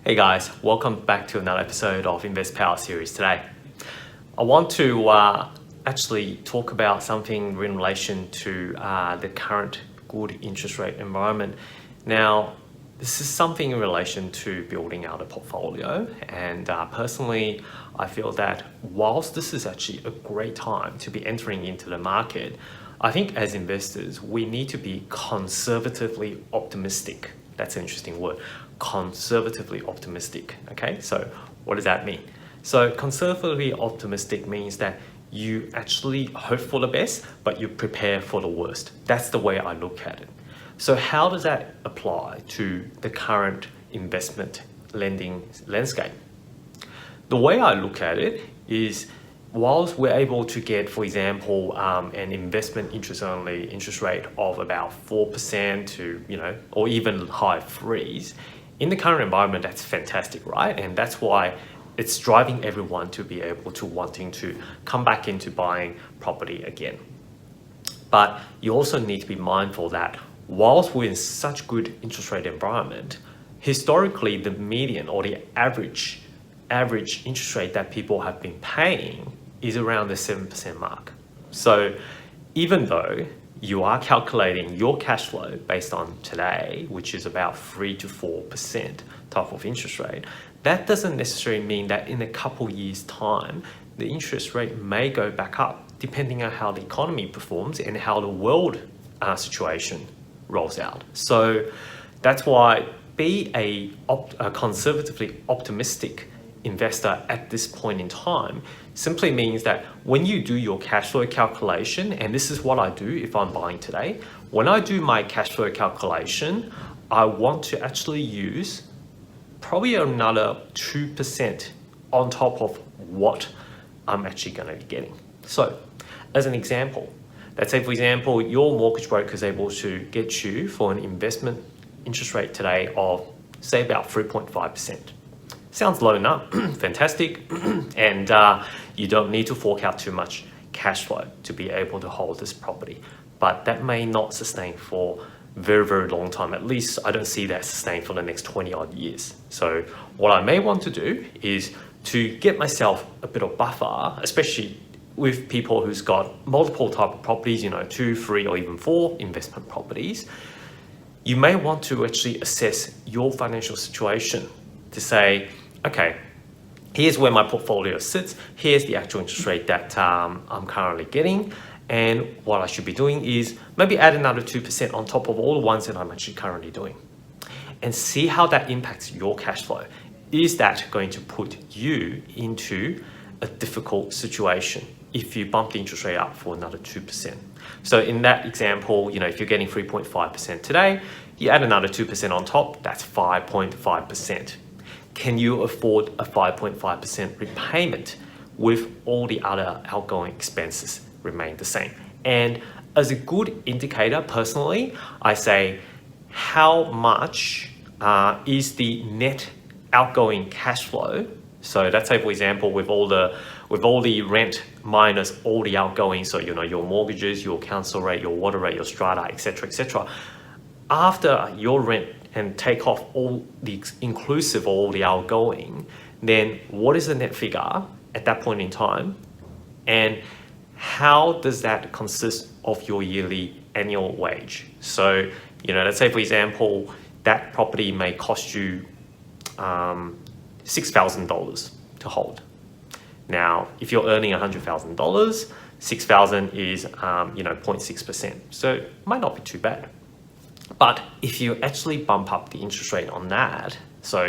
Hey guys, welcome back to another episode of Invest Power series today. I want to actually talk about something in relation to the current good interest rate environment. Now, this is something in relation to building out a portfolio, and personally, I feel that whilst this is actually a great time to be entering into the market, I think as investors, we need to be conservatively optimistic. That's an interesting word, conservatively optimistic. Okay, so what does that mean? So conservatively optimistic means that you actually hope for the best, but you prepare for the worst. That's the way I look at it. So how does that apply to the current investment lending landscape? The way I look at it is, whilst we're able to get, for example, an investment interest-only interest rate of about 4% to, or even high threes, in the current environment, that's fantastic, right? And that's why it's driving everyone to be able to wanting to come back into buying property again. But you also need to be mindful that whilst we're in such good interest rate environment, historically, the median or the average interest rate that people have been paying is around the 7% mark. So even though you are calculating your cash flow based on today, which is about 3 to 4% type of interest rate, that doesn't necessarily mean that in a couple years' time, the interest rate may go back up depending on how the economy performs and how the world situation rolls out. So that's why be a conservatively optimistic investor at this point in time simply means that when you do your cash flow calculation, and this is what I do if I'm buying today, when I do my cash flow calculation, I want to actually use probably another 2% on top of what I'm actually going to be getting. So as an example, let's say, for example, your mortgage broker is able to get you for an investment interest rate today of, say, about 3.5%. Sounds low enough, fantastic, and you don't need to fork out too much cash flow to be able to hold this property. But that may not sustain for very, very long time. At least I don't see that sustain for the next 20 odd years. So what I may want to do is to get myself a bit of buffer, especially with people who's got multiple type of properties, 2, 3, or even 4 investment properties. You may want to actually assess your financial situation to say, okay, here's where my portfolio sits, here's the actual interest rate that I'm currently getting, and what I should be doing is maybe add another 2% on top of all the ones that I'm actually currently doing, and see how that impacts your cash flow. Is that going to put you into a difficult situation if you bump the interest rate up for another 2%? So in that example, if you're getting 3.5% today, you add another 2% on top, that's 5.5%. Can you afford a 5.5% repayment with all the other outgoing expenses remain the same? And as a good indicator, personally, I say, how much is the net outgoing cash flow? So let's say, for example, with all the rent minus all the outgoing, so your mortgages, your council rate, your water rate, your strata, etc. After your rent and take off all the inclusive all the outgoing, then what is the net figure at that point in time? And how does that consist of your yearly annual wage? So, let's say, for example, that property may cost you $6,000 to hold. Now, if you're earning $100,000, 6,000 is 0.6%. So it might not be too bad. But if you actually bump up the interest rate on that, so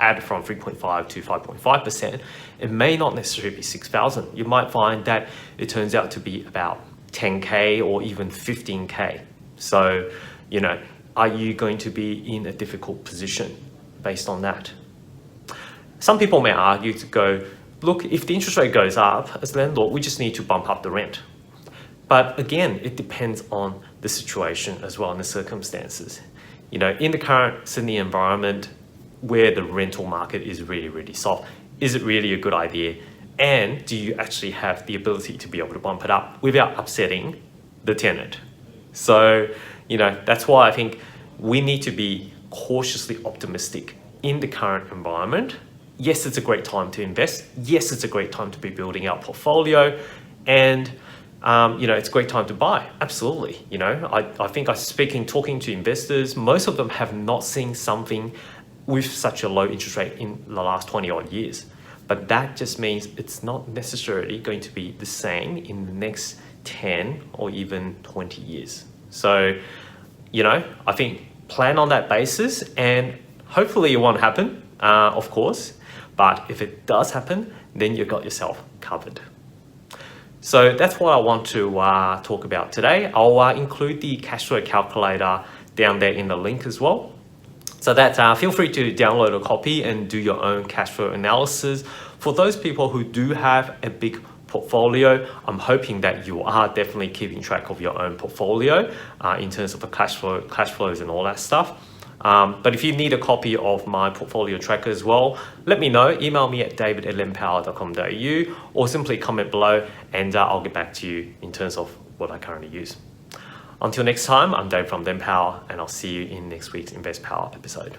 add from 3.5 to 5.5%, it may not necessarily be 6,000. You might find that it turns out to be about 10K or even 15K. So, are you going to be in a difficult position based on that? Some people may argue to go, look, if the interest rate goes up, as a landlord, we just need to bump up the rent. But again, it depends on the situation as well and the circumstances. In the current Sydney environment where the rental market is really, really soft, is it really a good idea? And do you actually have the ability to be able to bump it up without upsetting the tenant? So, that's why I think we need to be cautiously optimistic in the current environment, yes, it's a great time to invest. Yes, it's a great time to be building our portfolio, and it's a great time to buy. Absolutely. I think talking to investors, most of them have not seen something with such a low interest rate in the last 20 odd years. But that just means it's not necessarily going to be the same in the next 10 or even 20 years. So, I think plan on that basis, and hopefully it won't happen, of course. But if it does happen, then you've got yourself covered. So that's what I want to talk about today. I'll include the cash flow calculator down there in the link as well. So that feel free to download a copy and do your own cash flow analysis. For those people who do have a big portfolio, I'm hoping that you are definitely keeping track of your own portfolio in terms of the cash flows and all that stuff. But if you need a copy of my portfolio tracker as well, let me know. Email me at david@lempower.com.au or simply comment below, and I'll get back to you in terms of what I currently use. Until next time, I'm Dave from Lempower, and I'll see you in next week's Invest Power episode.